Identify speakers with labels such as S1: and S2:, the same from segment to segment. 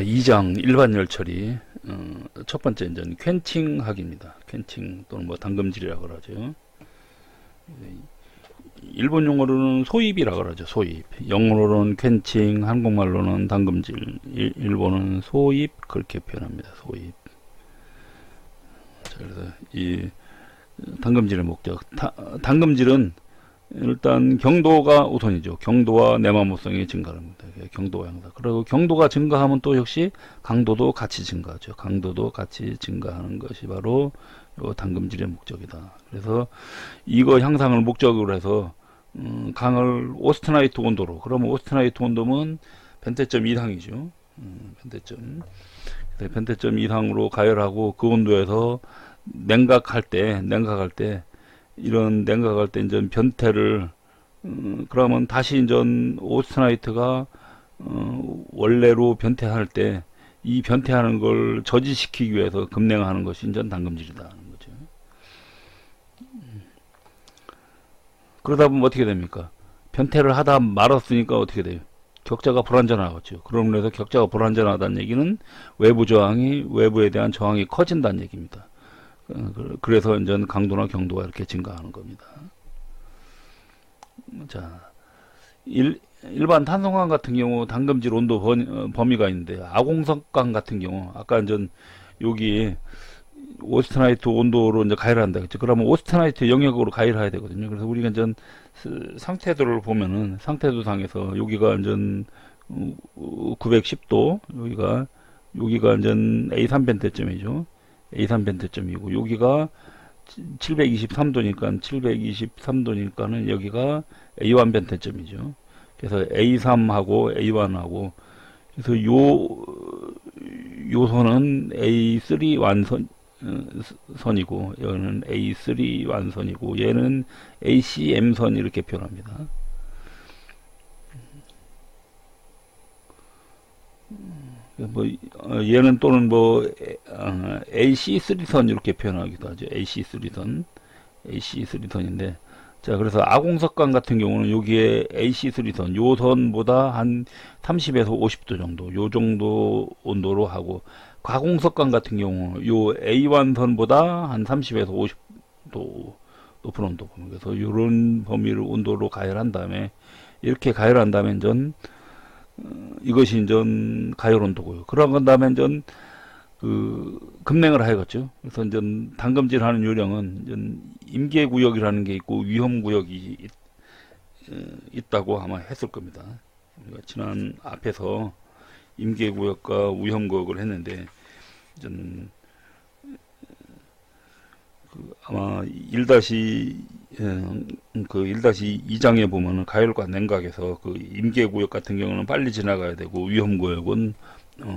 S1: 자, 2장 일반 열처리. 첫 번째 이제 퀸칭 하기입니다. 퀸칭 또는 뭐 담금질이라고 그러죠. 일본 용어로는 소입이라고 그러죠. 소입. 영어로는 퀸칭, 한국말로는 담금질, 일본은 소입 그렇게 표현합니다. 소입. 자, 그래서 이 담금질의 목적. 담금질은 일단 경도가 우선이죠. 경도와 내마모성이 증가합니다. 경도가 양사. 그리고 경도가 증가하면 또 역시 강도도 같이 증가하죠. 강도도 같이 증가하는 것이 바로 요 담금질의 목적이다. 그래서 이거 향상을 목적으로 해서 강을 오스트나이트 온도로. 그러면 오스트나이트 온도면 벤테점 이상이죠. 벤테점 이상으로 가열하고 그 온도에서 냉각할 때 이런 냉각할 때 이제 변태를 그러면 다시 이제 오스트나이트가 원래로 변태할 때 이 변태하는 걸 저지시키기 위해서 급냉하는 것이 이제 담금질이다 하는 거죠. 그러다 보면 어떻게 됩니까? 변태를 하다 말았으니까 어떻게 돼요? 격자가 불완전하겠죠. 그러면서 격자가 불완전하다는 얘기는 외부 저항이 외부에 대한 저항이 커진다는 얘기입니다. 그래서 이제 강도나 경도가 이렇게 증가하는 겁니다. 자, 일반 탄성강 같은 경우 담금질 온도 범위가 있는데 아공석강 같은 경우 아까 이제 여기 오스트나이트 온도로 이제 가열한다 그랬죠. 그러면 오스트나이트 영역으로 가열해야 되거든요. 그래서 우리가 이제 상태도를 보면은 상태도상에서 여기가 이제 910도 여기가 이제 A3 벤테점이죠. A3 벤테점이고 여기가 723도니까는 여기가 A1 벤테점이죠. 그래서 A3하고 A1하고 그래서 요 선은 A3 완선 선이고 여기는 A3 완선이고 얘는 ACM선 이렇게 표현합니다. 뭐 얘는 또는 뭐 AC3선 이렇게 표현하기도 하죠. AC3선인데 자 그래서 아공석강 같은 경우는 여기에 AC3선 요 선보다 한 30에서 50도 정도 요 정도 온도로 하고 가공석강 같은 경우 요 A1 선보다 한 30에서 50도 높은 온도 그래서 이런 범위를 온도로 가열한 다음에 이렇게 가열한 다음에 전 이것이 이제 가열 온도고요. 그런 다음에 이제 급냉을 하겠죠. 그래서 이제 담금질 하는 요령은 이제 임계구역이라는 게 있고 위험구역이 있다고 아마 했을 겁니다. 우리가 지난 앞에서 임계구역과 위험구역을 했는데 아마 1-2장에 보면은 가열과 냉각에서 그 임계구역 같은 경우는 빨리 지나가야 되고 위험구역은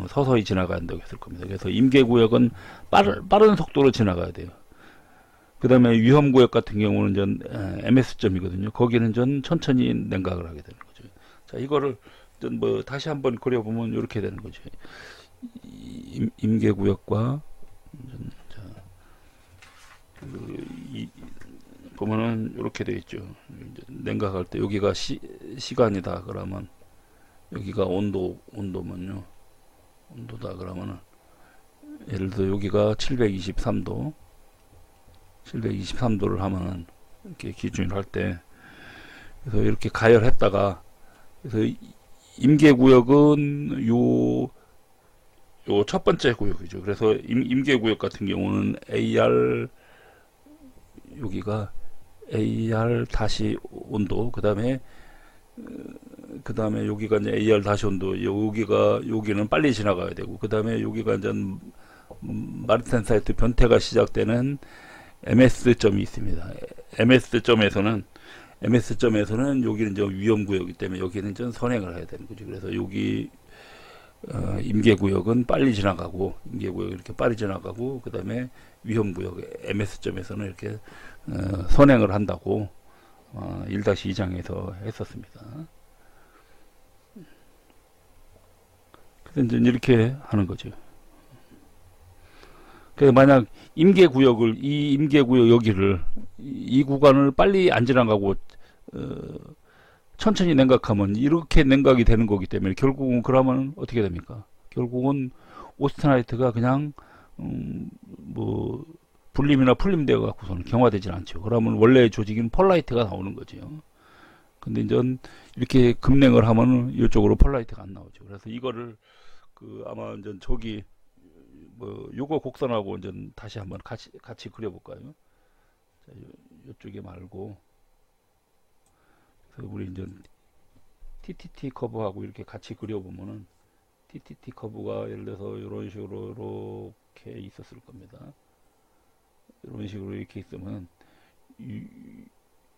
S1: 서서히 지나가야 한다고 했을 겁니다. 그래서 임계구역은 빠른 속도로 지나가야 돼요. 그 다음에 위험구역 같은 경우는 전 MS점이거든요. 거기는 전 천천히 냉각을 하게 되는 거죠. 자, 이거를 전 뭐 다시 한번 그려보면 이렇게 되는 거죠. 임계구역과 보면은 이렇게 되어 있죠. 냉각할 때 여기가 시간이다 그러면 여기가 온도면요. 온도다 그러면은 예를 들어 여기가 723도를 하면은 이렇게 기준을 할 때 그래서 이렇게 가열했다가 그래서 임계구역은 요 첫 번째 구역이죠. 그래서 임계구역 같은 경우는 AR 여기가 AR 다시 온도 그 다음에 여기가 이제 AR 다시 온도 여기는 빨리 지나가야 되고 그 다음에 여기가 이제 마르텐 사이트 변태가 시작되는 MS점이 있습니다. MS점에서는 여기는 이제 위험구역이기 때문에 여기는 이제 선행을 해야 되는 거죠. 그래서 여기 임계구역은 빨리 지나가고 이렇게 빨리 지나가고 그 다음에 위험구역 MS점에서는 이렇게 선행을 한다고 1-2장에서 했었습니다. 그래서 이제 이렇게 하는 거죠. 그래서 만약 임계구역 여기를 이 구간을 빨리 안 지나가고 천천히 냉각하면 이렇게 냉각이 되는 거기 때문에 결국은 그러면 어떻게 됩니까? 결국은 오스테나이트가 그냥 뭐 불림이나 풀림되어 갖고서는 경화되질 않죠. 그러면 원래 조직인 펄라이트가 나오는 거죠. 근데 이제 이렇게 급냉을 하면은 이쪽으로 펄라이트가 안 나오죠. 그래서 이거를 아마 이제 저기 뭐 요거 곡선하고 이제 다시 한번 같이 그려볼까요? 자, 요쪽에 말고 그래서 우리 이제 TTT 커브하고 이렇게 같이 그려보면은 TTT 커브가 예를 들어서 이런 식으로 이렇게 있었을 겁니다. 이런 식으로 이렇게 있으면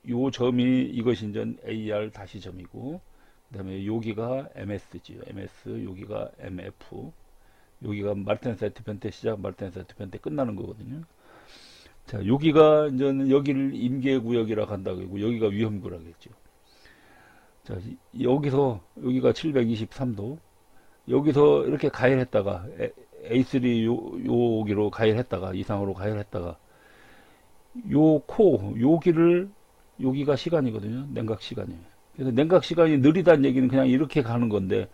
S1: 요 점이 이것이 이제 AR 다시 점이고 그다음에 여기가 MS지요. MS 여기가 MF 여기가 말텐사이트 변태 시작 말텐사이트 변태 끝나는 거거든요. 자 여기가 이제 여기를 임계구역이라고 한다고 하고 여기가 위험구라고 했죠. 자 여기서 여기가 723도 여기서 이렇게 가열했다가 A3 여기로 가열했다가 이상으로 가열했다가 요 여기를 여기가 시간이거든요. 냉각 시간이에요. 그래서 냉각 시간이 느리다는 얘기는 그냥 이렇게 가는 건데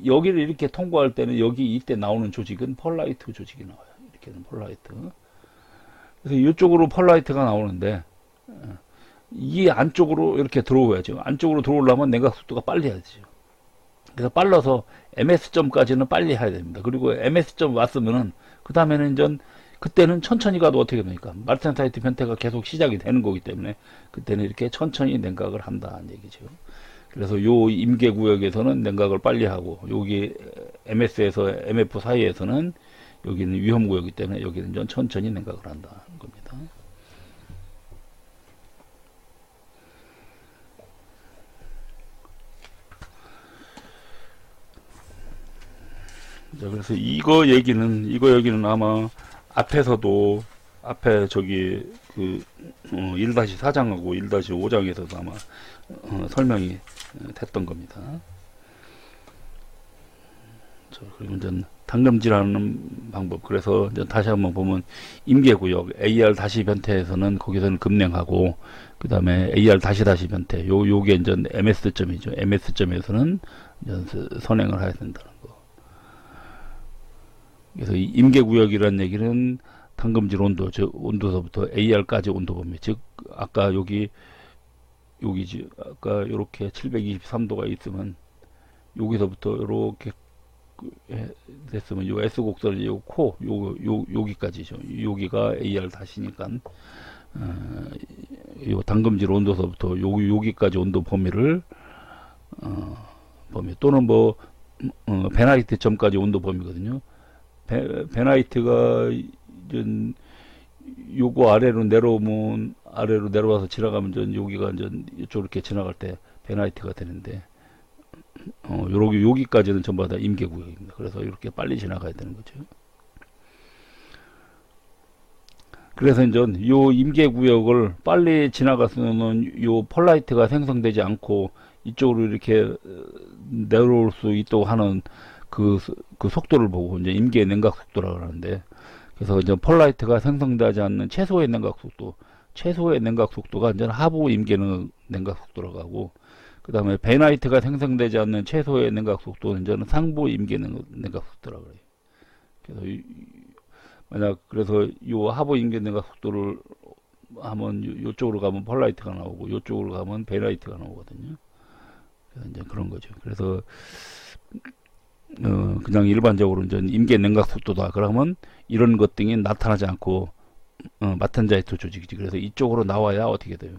S1: 여기를 이렇게 통과할 때는 여기 이때 나오는 조직은 펄라이트 조직이 나와요. 이렇게는 펄라이트. 그래서 이쪽으로 펄라이트가 나오는데 이 안쪽으로 이렇게 들어오야죠. 안쪽으로 들어오려면 냉각 속도가 빨리 해야 되죠. 그래서 빨라서 MS점까지는 빨리 해야 됩니다. 그리고 MS점 왔으면은 그 다음에는 이제 그때는 천천히 가도 어떻게 됩니까? 말텐사이트 변태가 계속 시작이 되는 거기 때문에 그때는 이렇게 천천히 냉각을 한다는 얘기죠. 그래서 요 임계구역에서는 냉각을 빨리 하고 여기 MS에서 MF 사이에서는 여기는 위험구역이기 때문에 여기는 좀 천천히 냉각을 한다는 겁니다. 자, 그래서 이거 얘기는 아마 앞에서도 앞에 저기 1-4장하고 1-5장에서도 아마 설명이 됐던 겁니다. 자, 그리고 이제 당금질하는 방법. 그래서 이제 다시 한번 보면 임계구역 AR 다시 변태에서는 거기서는 급냉하고 그 다음에 AR 다시 변태 요게 이제 MS점이죠. MS점에서는 이제 선행을 해야 된다는 거. 그래서 이 임계구역이라는 얘기는 당금질 온도, 즉 온도서부터 AR까지 온도 범위, 즉 아까 여기지 아까 이렇게 723도가 있으면 여기서부터 이렇게 됐으면 요 S 곡선이 요 여기까지죠. 여기가 AR 다시니까 요 당금질 온도서부터 여기까지 온도 범위를 범위 또는 뭐 베나이트 점까지 온도 범위거든요. 베나이트가 요거 아래로 내려와서 지나가면 전 여기가 이제 이쪽 이렇게 지나갈 때 베나이트가 되는데 여기까지는 전부 다 임계구역입니다. 그래서 이렇게 빨리 지나가야 되는 거죠. 그래서 이제 요 임계구역을 빨리 지나갔으면 요 펄라이트가 생성되지 않고 이쪽으로 이렇게 내려올 수 있도록 하는 그 속도를 보고 이제 임계 냉각 속도라고 하는데 그래서 이제 펄라이트가 생성되지 않는 최소의 냉각 속도가 이제 하부 임계 냉각 속도라고 하고 그 다음에 베나이트가 생성되지 않는 최소의 냉각 속도는 이제는 상부 임계 냉각 속도라고 해요. 그래서 요 하부 임계 냉각 속도를 하면 요쪽으로 가면 펄라이트가 나오고 요쪽으로 가면 베나이트가 나오거든요. 그래서 이제 그런 거죠. 그래서 그냥 일반적으로 이제 임계 냉각 속도다. 그러면 이런 것 등이 나타나지 않고 마텐자이트 조직이지. 그래서 이쪽으로 나와야 어떻게 돼요?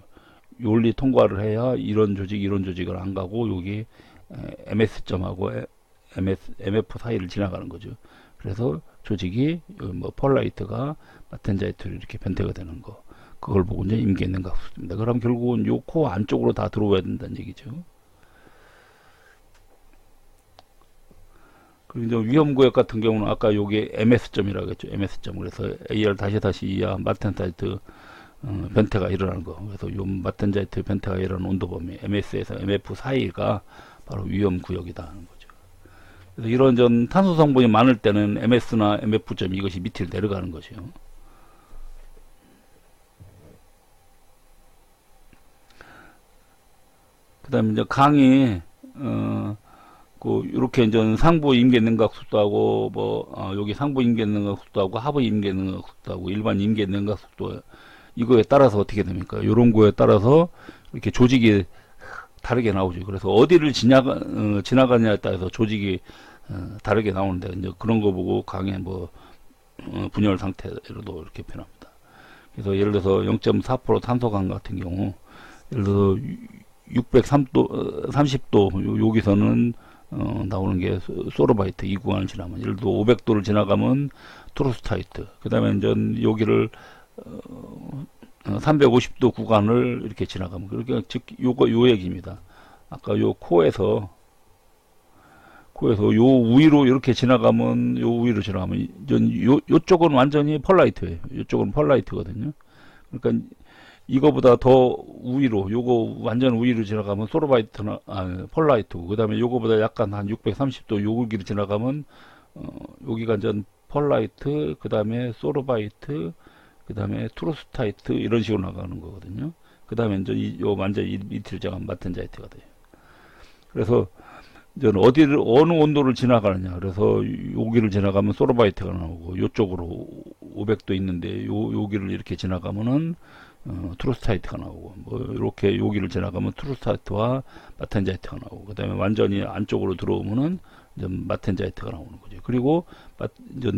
S1: 윤리 통과를 해야 이런 조직을 안 가고 여기 MS점하고 MF 사이를 지나가는 거죠. 그래서 조직이 뭐 펄라이트가 마텐자이트로 이렇게 변태가 되는 거. 그걸 보고 이제 임계 냉각 속도입니다. 그럼 결국은 요 코 안쪽으로 다 들어와야 된다는 얘기죠. 그리고 이제 위험구역 같은 경우는 아까 요게 MS점이라고 했죠. MS점. 그래서 AR 다시 이하 마텐자이트 변태가 일어나는 거. 그래서 요 마텐자이트 변태가 일어나는 온도 범위 MS에서 MF 사이가 바로 위험구역이다 하는 거죠. 그래서 이런 전 탄소 성분이 많을 때는 MS나 MF점 이것이 밑으로 내려가는 것이요. 그 다음에 이제 강이 이렇게 이제 상부 임계 냉각 속도하고 여기 상부 임계 냉각 속도하고 하부 임계 냉각 속도하고 일반 임계 냉각 속도 이거에 따라서 어떻게 됩니까? 요런 거에 따라서 이렇게 조직이 다르게 나오죠. 그래서 어디를 지나가냐에 따라서 조직이 다르게 나오는데 이제 그런 거 보고 강의 분열 상태로도 이렇게 변합니다. 그래서 예를 들어서 0.4% 탄소강 같은 경우 예를 들어서 603도 30도 여기서는 나오는 게 소르바이트 이 구간을 지나면 예를 들어 500도를 지나가면 트루스타이트 그 다음에 이제 여기를 350도 구간을 이렇게 지나가면 그렇게 즉 요 얘기입니다. 아까 요 코에서 요 위로 이렇게 지나가면 요쪽은 완전히 펄라이트예요. 요쪽은 펄라이트거든요. 그러니까 이거보다 더 위로 요거 완전 위로 지나가면 소르바이트나 펄라이트고 그다음에 요거보다 약간 한 630도 여기를 지나가면 여기가 완전 펄라이트 그다음에 소르바이트 그다음에 트루스타이트 이런 식으로 나가는 거거든요. 그다음에 이제 요 완전 밑을 지나가면 마텐자이트가 돼요. 그래서 이제 어느 온도를 지나가느냐. 그래서 여기를 지나가면 소르바이트가 나오고 요쪽으로 500도 있는데 여기를 이렇게 지나가면은 트루스타이트가 나오고 이렇게 여기를 지나가면 트루스타이트와 마텐자이트가 나오고 그다음에 완전히 안쪽으로 들어오면은 이제 마텐자이트가 나오는 거죠. 그리고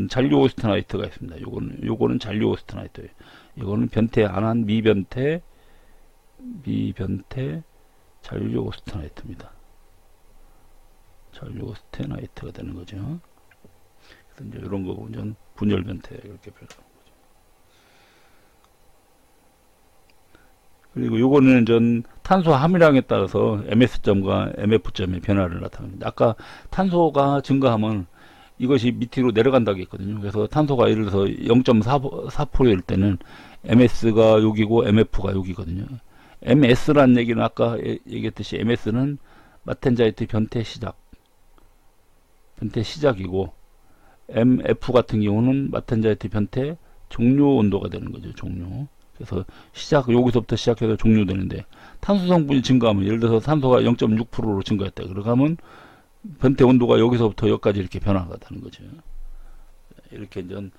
S1: 잔류 오스테나이트가 있습니다. 요거는 잔류 오스테나이트예요. 이거는 변태 안 한 미변태 잔류 오스테나이트입니다. 잔류 오스테나이트가 되는 거죠. 그래서 이제 이런 거 보면 분열 변태 이렇게 표현하는 거죠. 그리고 요거는 탄소 함유량에 따라서 MS점과 MF점의 변화를 나타냅니다. 아까 탄소가 증가하면 이것이 밑으로 내려간다고 했거든요. 그래서 탄소가 예를 들어서 0.4%일 때는 MS가 여기고 MF가 여기거든요. MS라는 얘기는 아까 얘기했듯이 MS는 마텐자이트 변태 시작이고 MF 같은 경우는 마텐자이트 변태 종료 온도가 되는 거죠. 종료. 그래서 여기서부터 시작해서 종료되는데 탄소 성분이 증가하면 예를 들어서 탄소가 0.6%로 증가했다. 그러면 변태 온도가 여기서부터 여기까지 이렇게 변화가 되는 거죠. 이렇게 이제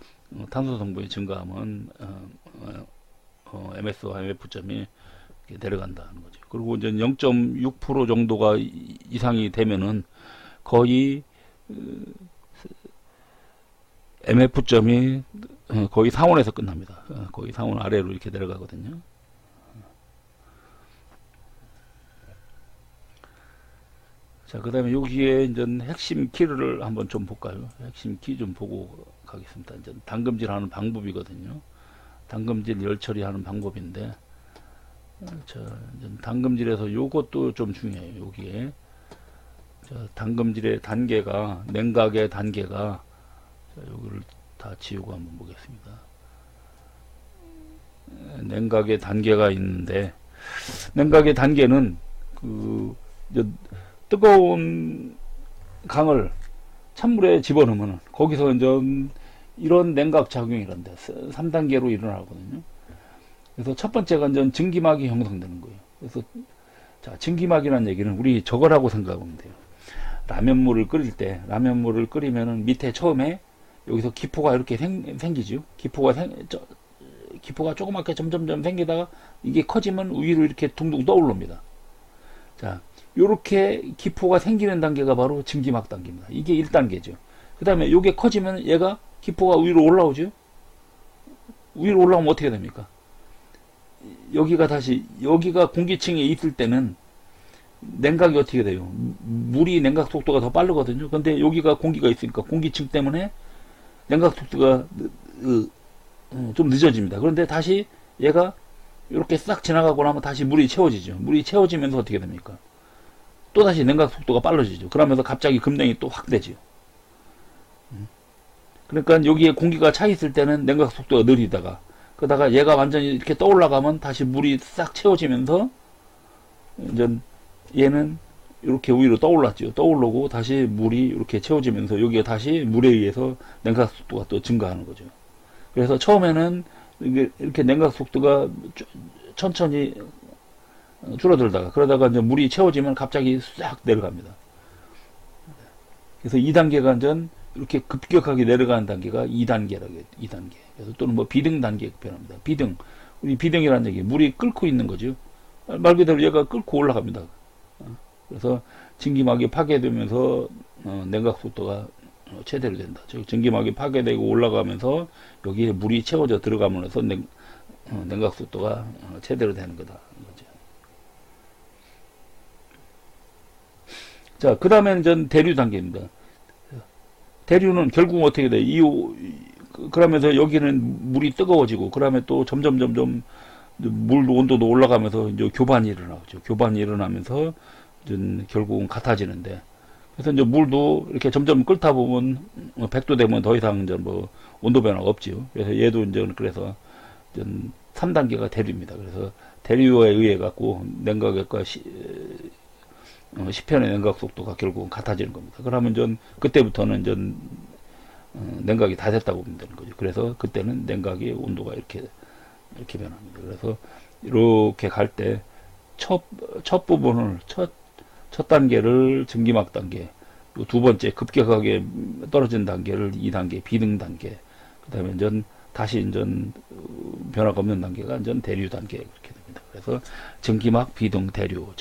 S1: 탄소 성분이 증가하면 MS와 MF점이 내려간다는 거죠. 그리고 이제 0.6% 정도가 이상이 되면은 거의 MF점이 거의 상온에서 끝납니다. 거의 상온 아래로 이렇게 내려가거든요. 자, 그 다음에 여기에 이제 핵심 키를 한번 좀 볼까요? 핵심 키 좀 보고 가겠습니다. 이제 담금질 하는 방법이거든요. 담금질 열 처리하는 방법인데, 자, 이제 담금질에서 요것도 좀 중요해요. 여기에. 자, 담금질의 단계가, 냉각의 단계가, 자, 여기를 다 지우고 한번 보겠습니다. 냉각의 단계가 있는데, 냉각의 단계는 뜨거운 강을 찬물에 집어넣으면 거기서 이제 이런 냉각 작용이란데 3단계로 일어나거든요. 그래서 첫 번째가 이제 증기막이 형성되는 거예요. 그래서 자, 증기막이라는 얘기는 우리 저거라고 생각하면 돼요. 라면물을 끓이면은 밑에 처음에 여기서 기포가 이렇게 생기죠. 기포가 조그맣게 점점점 생기다가 이게 커지면 위로 이렇게 둥둥 떠오릅니다. 자, 요렇게 기포가 생기는 단계가 바로 증기막 단계입니다. 이게 1단계죠. 그 다음에 요게 커지면 얘가 기포가 위로 올라오죠. 위로 올라오면 어떻게 됩니까? 여기가 공기층에 있을 때는 냉각이 어떻게 돼요? 물이 냉각 속도가 더 빠르거든요. 근데 여기가 공기가 있으니까 공기층 때문에 냉각 속도가 좀 늦어집니다. 그런데 다시 얘가 이렇게 싹 지나가고 나면 다시 물이 채워지죠. 물이 채워지면서 어떻게 됩니까? 또 다시 냉각 속도가 빨라지죠. 그러면서 갑자기 급냉이 또 확 되죠. 그러니까 여기에 공기가 차 있을 때는 냉각 속도가 느리다가 그러다가 얘가 완전히 이렇게 떠올라가면 다시 물이 싹 채워지면서 이제 얘는 이렇게 위로 떠올랐죠. 떠오르고 다시 물이 이렇게 채워지면서 여기에 다시 물에 의해서 냉각 속도가 또 증가하는 거죠. 그래서 처음에는 이렇게 냉각 속도가 천천히 줄어들다가 그러다가 이제 물이 채워지면 갑자기 싹 내려갑니다. 그래서 2단계가 전 이렇게 급격하게 내려가는 단계가 2단계라고 해요. 2단계. 그래서 또는 뭐 비등 단계 표현합니다. 비등. 우리 비등이라는 얘기, 물이 끓고 있는 거죠. 말 그대로 얘가 끓고 올라갑니다. 그래서 증기막이 파괴되면서 냉각 속도가 최대로 된다. 즉 증기막이 파괴되고 올라가면서 여기에 물이 채워져 들어가면서 냉각 속도가 최대로 되는 거다. 거죠. 자, 그 다음에는 전 대류 단계입니다. 대류는 결국 어떻게 돼? 그러면서 여기는 물이 뜨거워지고, 그다음에 또 점점 물도 온도도 올라가면서 이제 교반이 일어나죠. 교반이 일어나면서 이제 결국은 같아지는데, 그래서 이제 물도 이렇게 점점 끓다 보면 100도 되면 더 이상 이제 뭐 온도 변화가 없지요. 그래서 얘도 이제 그래서 이제 3단계가 대류입니다. 그래서 대류에 의해 갖고 냉각과 시편의 냉각 속도가 결국은 같아지는 겁니다. 그러면 전 그때부터는 전 냉각이 다 됐다고 보면 되는 거죠. 그래서 그때는 냉각의 온도가 이렇게 변합니다. 그래서 이렇게 갈 때 첫 부분을 첫 단계를 증기막 단계, 두 번째 급격하게 떨어진 단계를 2단계 비등 단계, 그다음에 전 다시 전 변화가 없는 단계가 전 대류 단계 그렇게 됩니다. 그래서 증기막 비등 대류,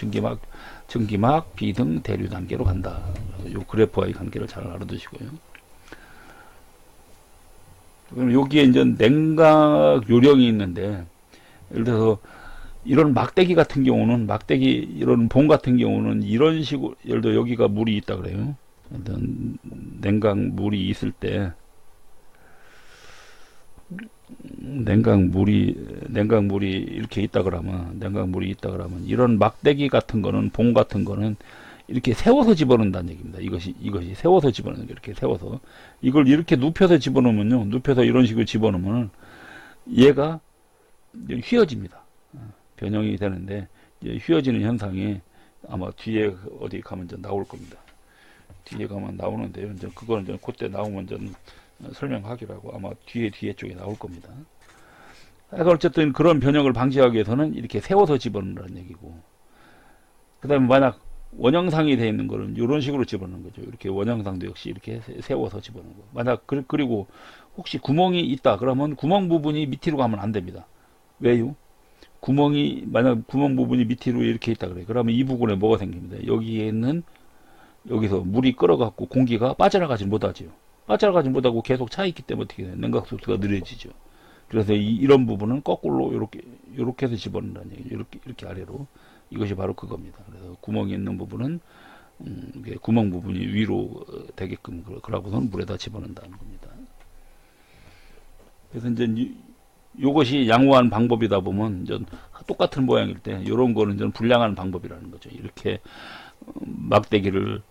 S1: 증기막 비등 대류 단계로 간다. 이 그래프와의 관계를 잘 알아두시고요. 그럼 여기에 이제 냉각 요령이 있는데, 예를 들어서 이런 막대기 같은 경우는, 이런 봉 같은 경우는 이런 식으로, 예를 들어 여기가 물이 있다 그래요. 냉각 물이 있을 때, 냉각물이 이렇게 있다 그러면, 이런 막대기 같은 거는, 봉 같은 거는 이렇게 세워서 집어넣는다는 얘기입니다. 이것이 세워서 집어넣는 게, 이렇게 세워서. 이걸 이렇게 눕혀서 집어넣으면요, 눕혀서 이런 식으로 집어넣으면 얘가 휘어집니다. 변형이 되는데, 휘어지는 현상이 아마 뒤에 어디 가면 이제 나올 겁니다. 뒤에 가면 나오는데요. 이제 그거는 이제 그때 나오면 좀 설명하기로 하고 아마 뒤에 쪽에 나올 겁니다. 어쨌든 그런 변형을 방지하기 위해서는 이렇게 세워서 집어넣는다는 얘기고, 그 다음에 만약 원형상이 되어 있는 거는 이런 식으로 집어넣는 거죠. 이렇게 원형상도 역시 이렇게 세워서 집어넣는 거. 만약 그리고 혹시 구멍이 있다 그러면 구멍 부분이 밑으로 가면 안 됩니다. 왜요? 만약 구멍 부분이 밑으로 이렇게 있다 그래. 그러면 이 부분에 뭐가 생깁니다. 여기서 물이 끓어갖고 공기가 빠져나가지 못하죠. 빠져나가지 못하고 계속 차 있기 때문에 어떻게 돼요? 냉각 속도가 느려지죠. 그래서 이런 부분은 거꾸로 이렇게 해서 집어넣는다는 얘기죠. 이렇게 아래로. 이것이 바로 그겁니다. 그래서 구멍이 있는 부분은 구멍 부분이 위로 되게끔 그러고서는 물에다 집어넣는다는 겁니다. 그래서 이제 이것이 양호한 방법이다 보면 이제 똑같은 모양일 때 이런 거는 좀 불량한 방법이라는 거죠. 이렇게 막대기를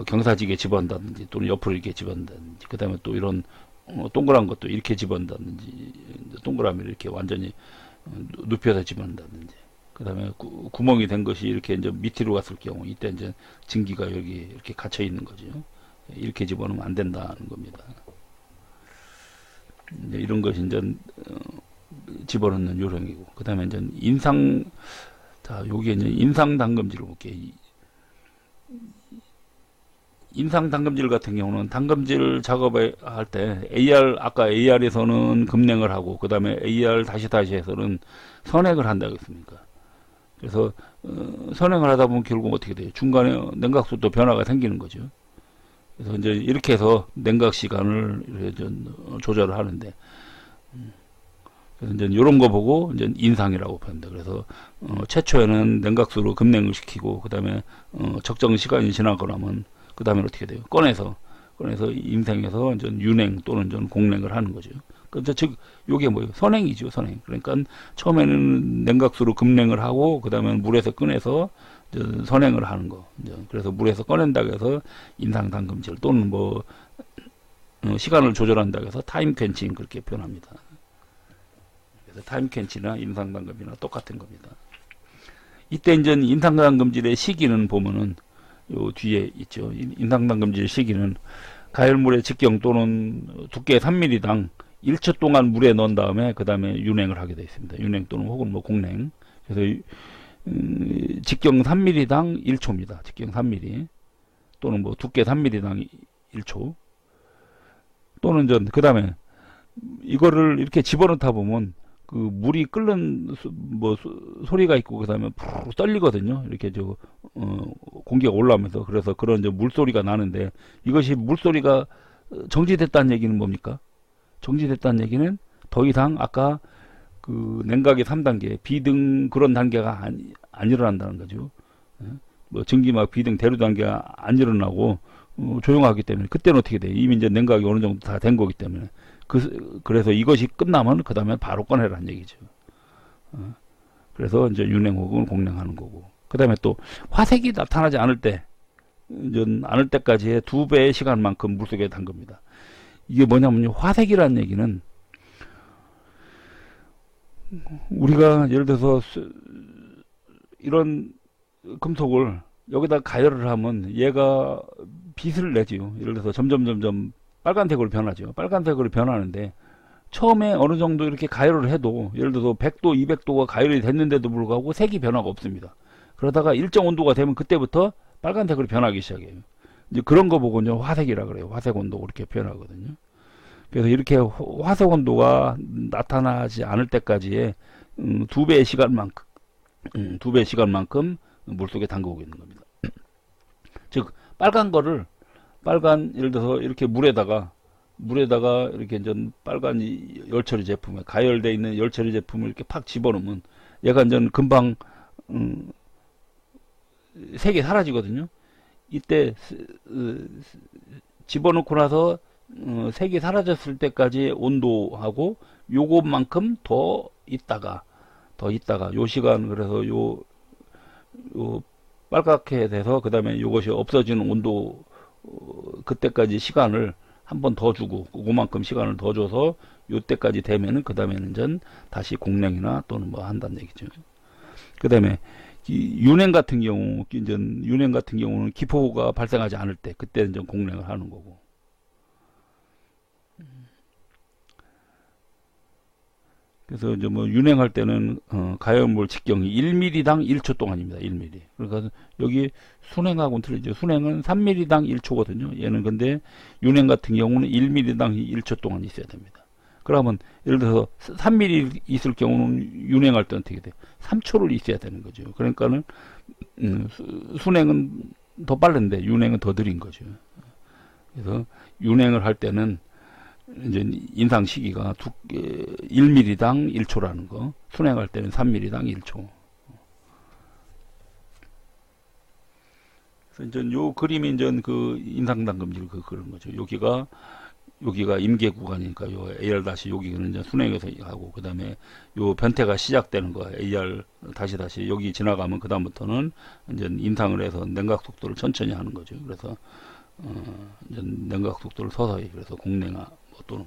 S1: 경사지게 집어넣는다든지 또는 옆으로 이렇게 집어넣는다든지, 그 다음에 또 이런 동그란 것도 이렇게 집어넣는다든지, 동그라미를 이렇게 완전히 눕혀서 집어넣는다든지, 그 다음에 구멍이 된 것이 이렇게 이제 밑으로 갔을 경우 이때 이제 증기가 여기 이렇게 갇혀 있는 거죠. 이렇게 집어넣으면 안 된다는 겁니다. 이제 이런 것이 이제 집어넣는 요령이고, 그 다음에 이제 여기에 이제 인상 담금질을 볼게요. 인상 담금질 같은 경우는 담금질 작업을 할 때 아까 AR에서는 급냉을 하고, 그 다음에 AR 다시에서는 선행을 한다고 했습니까? 그래서 선행을 하다 보면 결국 어떻게 돼요? 중간에 냉각 속도 변화가 생기는 거죠. 그래서 이제 이렇게 해서 냉각 시간을 이렇게 조절을 하는데, 그래서 이제 이런 거 보고 이제 인상이라고 표현합니다. 그래서 최초에는 냉각수로 급냉을 시키고, 그 다음에 적정 시간이 지나고 나면 그 다음에 어떻게 돼요? 꺼내서 인생에서 이제 윤행 또는 좀 공냉을 하는 거죠. 그래서 즉 요게 뭐예요? 선행이죠, 선행. 그러니까 처음에는 냉각수로 급냉을 하고, 그 다음에 물에서 꺼내서 선행을 하는 거. 그래서 물에서 꺼낸다고 해서 인상 담금질 또는 뭐 시간을 조절한다고 해서 타임 캔칭 그렇게 표현합니다. 그래서 타임 캔치나 인상 담금이나 똑같은 겁니다. 이때 이제 인상 담금질의 시기는 보면은 요 뒤에 있죠. 인상 담금질 시기는 가열물의 직경 또는 두께 3mm당 1초 동안 물에 넣은 다음에 그 다음에 윤행을 하게 되어 있습니다. 윤행 또는 혹은 뭐 공냉. 그래서 직경 3mm당 1초입니다. 직경 3mm 또는 뭐 두께 3mm당 1초. 또는 그 다음에 이거를 이렇게 집어넣다 보면 그 물이 끓는 소리가 있고, 그 다음에 푸르르 떨리거든요. 이렇게 공기가 올라오면서. 그래서 그런 물소리가 나는데, 이것이 물소리가 정지됐다는 얘기는 뭡니까? 정지됐다는 얘기는 더 이상 아까 그 냉각의 3단계 비등 그런 단계가 안 일어난다는 거죠. 뭐 증기막 비등 대류 단계가 안 일어나고 조용하기 때문에, 그때는 어떻게 돼? 이미 이제 냉각이 어느 정도 다 된 거기 때문에. 그래서 이것이 끝나면 그 다음에 바로 꺼내라는 얘기죠. 그래서 이제 윤냉 혹은 공냉하는 거고. 그 다음에 또 화색이 나타나지 않을 때까지의 2배의 시간만큼 물속에 담급니다. 이게 뭐냐면요, 화색이라는 얘기는 우리가 예를 들어서 이런 금속을 여기다 가열을 하면 얘가 빛을 내지요. 예를 들어서 점점 빨간색으로 변하죠. 빨간색으로 변하는데, 처음에 어느 정도 이렇게 가열을 해도, 예를 들어서 100도, 200도가 가열이 됐는데도 불구하고 색이 변화가 없습니다. 그러다가 일정 온도가 되면 그때부터 빨간색으로 변하기 시작해요. 이제 그런 거 보고요, 화색이라 그래요. 화색 온도가 이렇게 변하거든요. 그래서 이렇게 화색 온도가 나타나지 않을 때까지의 2배의 시간만큼, 2배의 시간만큼 물속에 담그고 있는 겁니다. 즉, 예를 들어서 이렇게 물에다가 이렇게 빨간 열처리 제품에 가열되어 있는 열처리 제품을 이렇게 팍 집어넣으면 얘가 금방 색이 사라지거든요. 이때 집어넣고 나서 색이 사라졌을 때까지 온도하고 요것만큼 더 있다가 요 시간, 그래서 요 빨갛게 돼서 그 다음에 요것이 없어지는 온도, 그때까지 시간을 한 번 더 주고, 그만큼 시간을 더 줘서 요때까지 되면은 그 다음에는 다시 공냉이나 또는 뭐 한다는 얘기죠. 그 다음에 윤냉 같은 경우는 기포가 발생하지 않을 때, 그때는 공냉을 하는 거고. 그래서 윤냉할 때는 가열물 직경이 1mm당 1초 동안입니다. 1mm. 그러니까 여기 순냉하고는 틀리죠. 순냉은 3mm당 1초거든요. 얘는 근데 윤냉 같은 경우는 1mm당 1초 동안 있어야 됩니다. 그러면 예를 들어서 3mm 있을 경우는 윤냉할 때는 어떻게 돼요? 3초를 있어야 되는 거죠. 그러니까는 순냉은 더 빠른데 윤냉은 더 느린 거죠. 그래서 윤냉을 할 때는 이제 인상 시기가 1mm당 1초라는 거, 순행할 때는 3mm당 1초. 그래서 이제 요 그림이 그 인상 담금질 그런 거죠. 여기가 임계 구간이니까 요 AR 다시 여기는 이제 순행에서 하고, 그 다음에 요 변태가 시작되는 거 AR 다시 여기 지나가면 그 다음부터는 이제 인상을 해서 냉각 속도를 천천히 하는 거죠. 그래서 이제 냉각 속도를 서서히, 그래서 공냉화 또는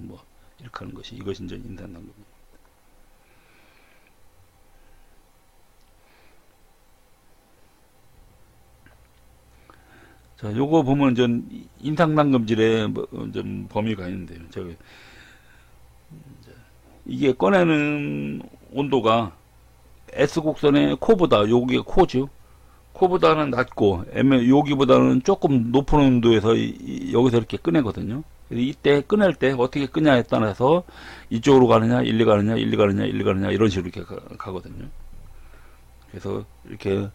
S1: 이렇게 하는 것이, 이것이 이제 인상 담금입니다. 자, 요거 보면 인상 담금질의 범위가 있는데요. 이게 꺼내는 온도가 S곡선의 코보다, 여기가 코죠. 코보다는 낮고, 여기보다는 조금 높은 온도에서 여기서 이렇게 꺼내거든요. 이때 꺼낼 때 어떻게 끄냐에 따라서 이쪽으로 가느냐, 일리 가느냐, 이런 식으로 이렇게 가거든요. 그래서 이렇게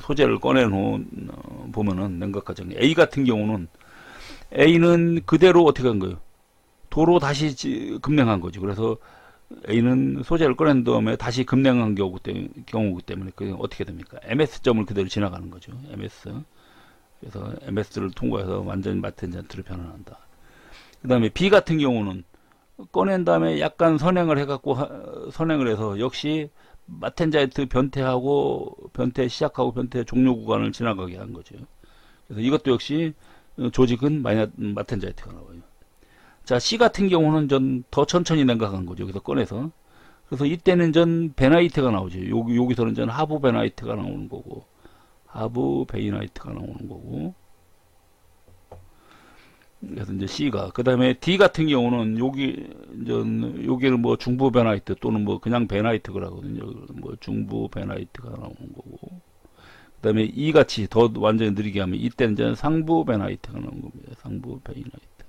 S1: 소재를 꺼내놓은 보면은 냉각 과정이, A 같은 경우는, A는 그대로 어떻게 한 거예요? 도로 다시 급냉한 거죠. 그래서 A는 소재를 꺼낸 다음에 다시 급냉한 경우기 때문에 그 어떻게 됩니까? MS점을 그대로 지나가는 거죠. MS. 그래서 MS를 통과해서 완전히 마텐자이트로 변환한다. 그 다음에 B 같은 경우는 꺼낸 다음에 약간 선행을 해서 역시 마텐자이트 변태 시작하고 변태 종료 구간을 지나가게 한 거죠. 그래서 이것도 역시 조직은 마텐자이트가 나와요. 자, C 같은 경우는 더 천천히 냉각한 거죠. 여기서 꺼내서. 그래서 이때는 베나이트가 나오죠. 여기서는 하부 베나이트가 나오는 거고, 하부 베이나이트가 나오는 거고. 그래서 이제 C가, 그 다음에 D 같은 경우는 여기는 중부 베나이트 또는 그냥 베나이트가 하거든요. 중부 베나이트가 나오는 거고. 그 다음에 E 같이 더 완전히 느리게 하면 이때는 상부 베나이트가 나오는 겁니다. 상부 베이나이트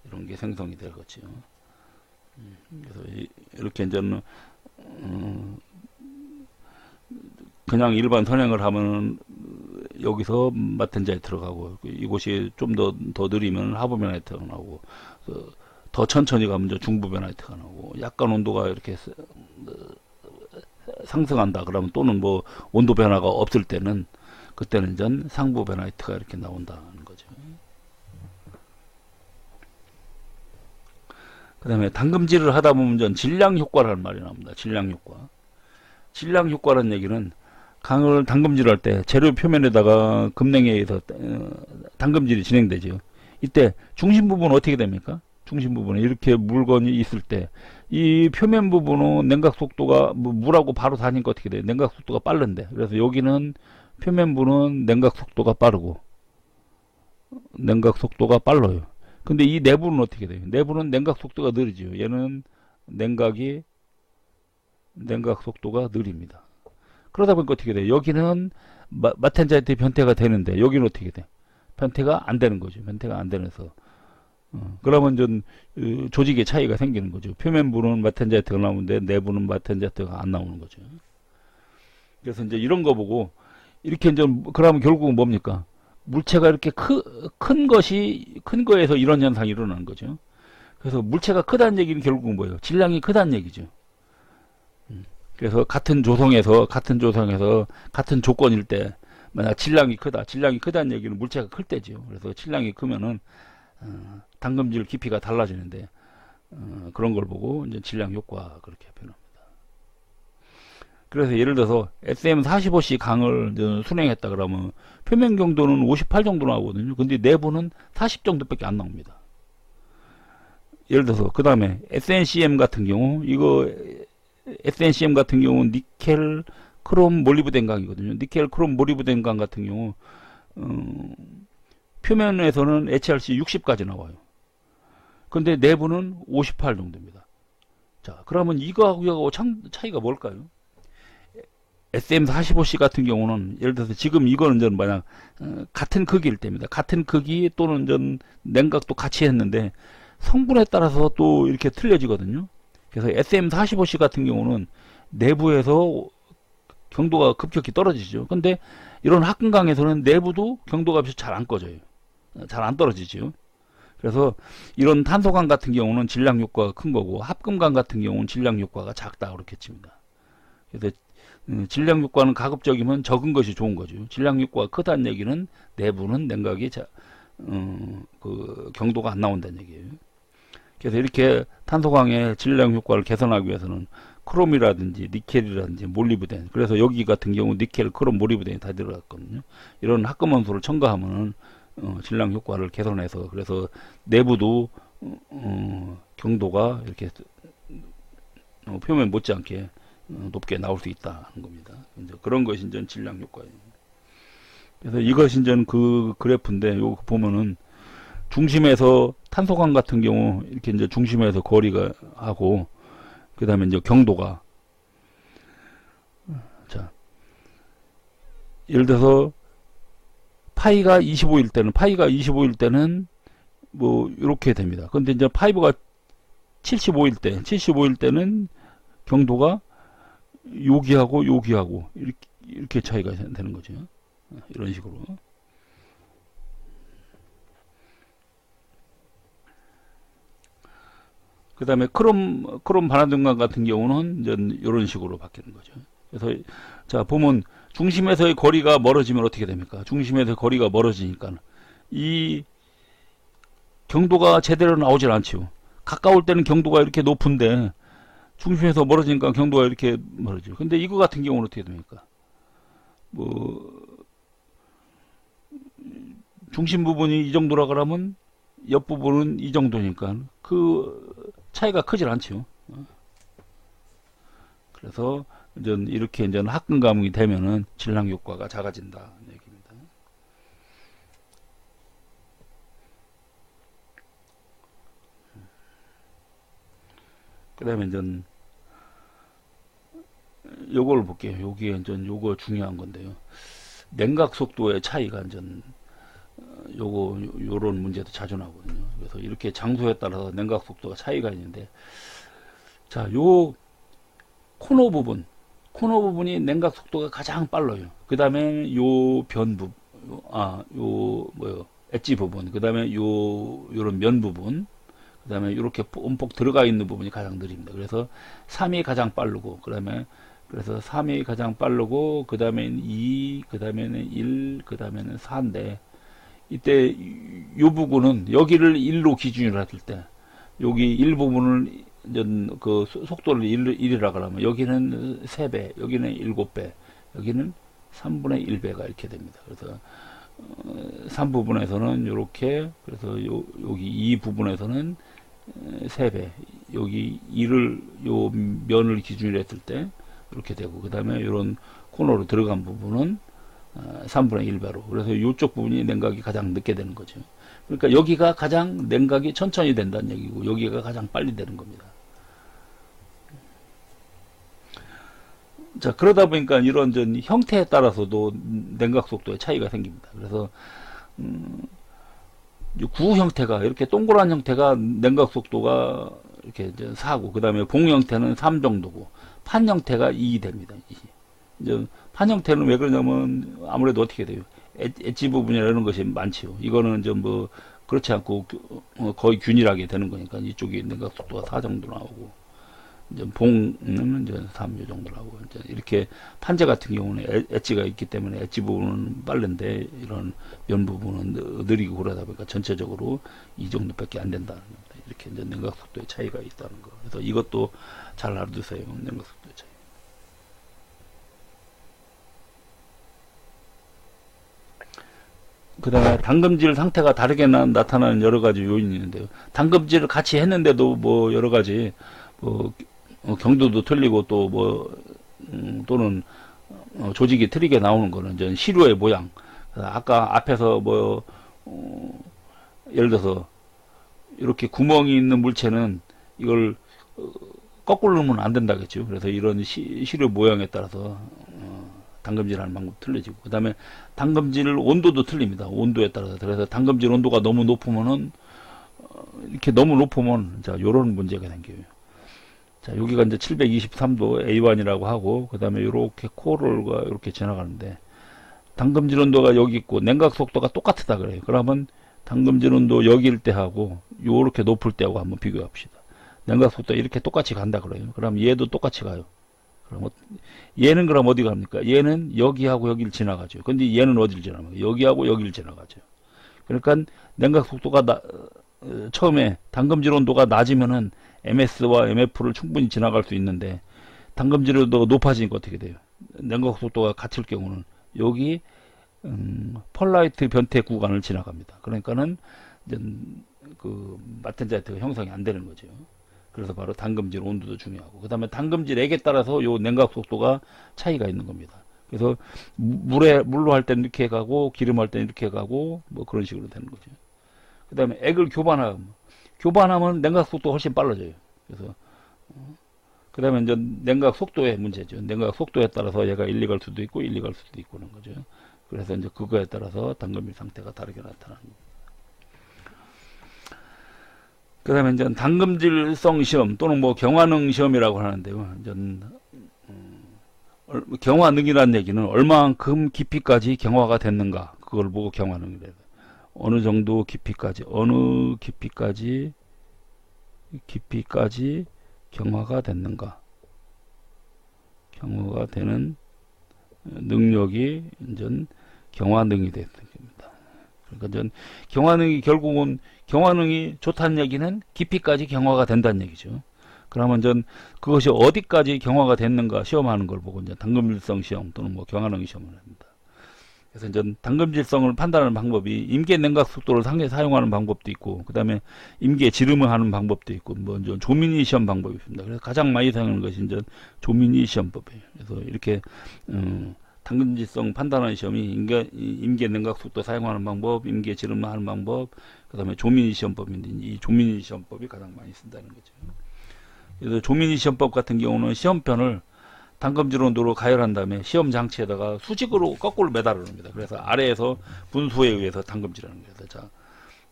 S1: 이런 게 생성이 될 거죠. 그래서 이렇게 이제는 그냥 일반 선행을 하면 여기서 마텐자에 들어가고 이곳이 좀 더 느리면 하부 베나이트가 나오고 더 천천히 가면 이제 중부 베나이트가 나오고 약간 온도가 이렇게 상승한다 그러면 또는 뭐 온도 변화가 없을 때는 그때는 이제 상부 베나이트가 이렇게 나온다는 거죠. 그 다음에 당금질을 하다 보면 전 질량 효과라는 말이 나옵니다. 질량 효과. 질량 효과라는 얘기는 강을 당금질할 때 재료 표면에다가 금냉에 의해서 당금질이 진행되죠. 이때 중심 부분은 어떻게 됩니까? 중심 부분에 이렇게 물건이 있을 때 이 표면 부분은 냉각 속도가 물하고 바로 닿으니까 어떻게 돼요? 냉각 속도가 빠른데 그래서 여기는 표면부는 냉각 속도가 빠르고 냉각 속도가 빨라요. 근데 이 내부는 어떻게 돼요? 내부는 냉각 속도가 느리죠. 얘는 냉각 속도가 느립니다. 그러다 보니까 어떻게 돼요? 여기는 마텐자이트 변태가 되는데 여기는 어떻게 돼? 변태가 안 되는 거죠. 변태가 안 되면서 그러면 좀 조직의 차이가 생기는 거죠. 표면부는 마텐자이트가 나오는데 내부는 마텐자이트가 안 나오는 거죠. 그래서 이제 이런 거 보고 이렇게 이제 그러면 결국은 뭡니까? 물체가 이렇게 큰 거에서 이런 현상이 일어나는 거죠. 그래서 물체가 크다는 얘기는 결국은 뭐예요? 질량이 크다는 얘기죠. 그래서 같은 조성에서 같은 조건일 때 만약 질량이 크다는 얘기는 물체가 클 때죠. 그래서 질량이 크면은 당금질 깊이가 달라지는데 그런 걸 보고 이제 질량 효과 그렇게 표현합니다. 그래서 예를 들어서 SM45C 강을 순행했다 그러면 표면 경도는 58 정도 나오거든요. 근데 내부는 40 정도밖에 안 나옵니다. 예를 들어서 그 다음에 SNCM 같은 경우 SNCM 같은 경우는 니켈 크롬 몰리브덴 강이거든요. 니켈 크롬 몰리브덴 강 같은 경우 표면에서는 HRC 60까지 나와요. 근데 내부는 58 정도입니다. 자, 그러면 이거하고 차이가 뭘까요? SM45C 같은 경우는 예를 들어서 지금 이거는 전 만약 같은 크기일 때입니다. 같은 크기 또는 전 냉각도 같이 했는데 성분에 따라서 또 이렇게 틀려지거든요. 그래서 SM45C 같은 경우는 내부에서 경도가 급격히 떨어지죠. 근데 이런 합금강에서는 내부도 경도가 잘 안 꺼져요. 잘 안 떨어지죠. 그래서 이런 탄소강 같은 경우는 질량 효과가 큰 거고 합금강 같은 경우는 질량 효과가 작다 그렇게 칩니다. 그래서 질량 효과는 가급적이면 적은 것이 좋은 거죠. 질량 효과가 크다는 얘기는 내부는 냉각이 그 경도가 안 나온다는 얘기예요. 그래서 이렇게 탄소강의 질량 효과를 개선하기 위해서는 크롬이라든지 니켈이라든지 몰리브덴, 그래서 여기 같은 경우 니켈, 크롬, 몰리브덴이 다 들어갔거든요. 이런 합금원소를 첨가하면은 질량 효과를 개선해서 그래서 내부도 경도가 이렇게 표면 못지않게 높게 나올 수 있다는 겁니다. 이제 그런 것이 이제 질량 효과예요. 그래서 이것이 이제 그 그래프인데 요거 보면은 중심에서 탄소강 같은 경우 이렇게 이제 중심에서 거리가 하고 그 다음에 이제 경도가 자 예를 들어서 파이가 25일 때는 뭐 이렇게 됩니다. 근데 이제 파이브가 75일 때는 경도가 여기하고 이렇게 차이가 되는 거죠. 이런 식으로. 그 다음에 크롬 반화등강 같은 경우는 이제 이런 식으로 바뀌는 거죠. 그래서 자 보면 중심에서의 거리가 멀어지면 어떻게 됩니까? 중심에서 거리가 멀어지니까 이 경도가 제대로 나오질 않죠. 가까울 때는 경도가 이렇게 높은데 중심에서 멀어지니까 경도가 이렇게 멀어지죠. 근데 이거 같은 경우는 어떻게 됩니까? 뭐 중심 부분이 이 정도라 그러면 옆 부분은 이 정도니까 그 차이가 크질 않죠. 그래서 이제 이렇게 이제 합금감이 되면은 질량 효과가 작아진다 얘기입니다. 그다음에 이제 요걸 볼게요. 여기에 이제 요거 중요한 건데요. 냉각 속도의 차이가 이제 요런 문제도 자주 나오거든요. 그래서 이렇게 장소에 따라서 냉각 속도가 차이가 있는데, 자, 요 코너 부분이 냉각 속도가 가장 빨라요. 그 다음에 요 변 부분, 엣지 부분, 그 다음에 요런 면 부분, 그 다음에 이렇게 움푹 들어가 있는 부분이 가장 느립니다. 그래서 3이 가장 빠르고, 그래서 3이 가장 빠르고, 그 다음에는 2, 그 다음에는 1, 그 다음에는 4인데, 이때 요 부분은 여기를 1로 기준으로 했을 때, 여기 1 부분을 그 속도를 1이라 그러면 여기는 3배, 여기는 7배, 여기는 3분의 1배가 이렇게 됩니다. 그래서 3부분에서는 이렇게, 그래서 여기 2 부분에서는 3배, 여기 2를 요 면을 기준으로 했을 때 이렇게 되고, 그 다음에 이런 코너로 들어간 부분은 3분의 1배로. 그래서 이쪽 부분이 냉각이 가장 늦게 되는 거죠. 그러니까 여기가 가장 냉각이 천천히 된다는 얘기고, 여기가 가장 빨리 되는 겁니다. 자, 그러다 보니까 이런 형태에 따라서도 냉각 속도에 차이가 생깁니다. 그래서 구 형태가 이렇게 동그란 형태가 냉각 속도가 이렇게 이제 4고, 그 다음에 봉 형태는 3 정도고, 판 형태가 2 됩니다. 이제 판 형태는 왜 그러냐면 아무래도 어떻게 돼요? 엣지 부분이나 이런 것이 많지요. 이거는 좀 그렇지 않고 거의 균일하게 되는 거니까 이쪽이 냉각 속도가 4 정도 나오고, 이제 봉은 이제 3 요 정도 나오고, 이제 이렇게 판재 같은 경우는 엣지가 있기 때문에 엣지 부분은 빠른데 이런 면 부분은 느리고, 그러다 보니까 전체적으로 이 정도밖에 안 된다는 겁니다. 이렇게 이제 냉각 속도의 차이가 있다는 거. 그래서 이것도 잘 알아두세요. 냉각 속도의 차이. 그 다음에 담금질 상태가 다르게 나타나는 여러 가지 요인이 있는데요. 담금질을 같이 했는데도 뭐 여러 가지 경도도 틀리고 또 또는 조직이 틀리게 나오는 거는 이제 시료의 모양. 아까 앞에서 예를 들어서 이렇게 구멍이 있는 물체는 이걸 거꾸로 넣으면 안 된다겠죠. 그래서 이런 시료 모양에 따라서 담금질하는 방법 틀려지고, 그 다음에 담금질 온도도 틀립니다. 온도에 따라서. 그래서 담금질 온도가 너무 높으면은 이렇게 너무 높으면 자 요런 문제가 생겨요. 자, 여기가 이제 723도 A1이라고 하고, 그 다음에 이렇게 코럴과 이렇게 지나가는데, 담금질 온도가 여기 있고 냉각 속도가 똑같다 그래요. 그러면 담금질 온도 여기일 때 하고 요렇게 높을 때하고 한번 비교해 봅시다. 냉각 속도 이렇게 똑같이 간다 그래요. 그럼 얘도 똑같이 가요. 그럼 얘는 그럼 어디 갑니까? 얘는 여기하고 여기를 지나가죠. 근데 얘는 어디를 지나가요? 여기하고 여기를 지나가죠. 그러니까 냉각 속도가 처음에 담금질 온도가 낮으면은 MS와 MF를 충분히 지나갈 수 있는데, 담금질 온도가 높아지니까 어떻게 돼요? 냉각 속도가 같을 경우는 여기 펄라이트 변태 구간을 지나갑니다. 그러니까는 이제 그 마텐자이트가 형성이 안 되는 거죠. 그래서 바로 담금질 온도도 중요하고, 그 다음에 담금질액에 따라서 요 냉각 속도가 차이가 있는 겁니다. 그래서 물로 할 때는 이렇게 가고, 기름 할 때는 이렇게 가고, 뭐 그런 식으로 되는 거죠. 그 다음에 액을 교반하면 냉각 속도가 훨씬 빨라져요. 그래서 그 다음에 이제 냉각 속도의 문제죠. 냉각 속도에 따라서 얘가 1, 2 갈 수도 있고 1, 2 갈 수도 있고 그런 거죠. 그래서 이제 그거에 따라서 담금질 상태가 다르게 나타나는 겁니다. 그 다음에 이제 담금질성 시험 또는 뭐 경화능 시험이라고 하는데요. 이제 경화능이라는 얘기는 얼마만큼 깊이까지 경화가 됐는가, 그걸 보고 경화능이래요. 어느 정도 깊이까지, 어느 깊이까지 경화가 됐는가, 경화가 되는 능력이 이제 경화능이 됐던 겁니다. 그러니까 전 경화능이 결국은 경화능이 좋다는 얘기는 깊이까지 경화가 된다는 얘기죠. 그러면 전 그것이 어디까지 경화가 됐는가 시험하는 걸 보고 이제 담금질성 시험 또는 뭐 경화능 시험을 합니다. 그래서 이제 담금질성을 판단하는 방법이 임계 냉각 속도를 사용하는 방법도 있고, 그 다음에 임계 지름을 하는 방법도 있고, 뭐 이제 조민희 시험 방법이 있습니다. 그래서 가장 많이 사용하는 것이 이제 조민희 시험법이에요. 그래서 이렇게 담금질성 판단하는 시험이 임계 냉각 속도 사용하는 방법, 임계 지름 하는 방법, 그 다음에 조민희 시험법인데, 이 조민희 시험법이 가장 많이 쓴다는 거죠. 그래서 조민희 시험법 같은 경우는 시험편을 당금질 온도로 가열한 다음에 시험 장치에다가 수직으로 거꾸로 매달아 놓습니다. 그래서 아래에서 분수에 의해서 당금질하는 거예요. 자,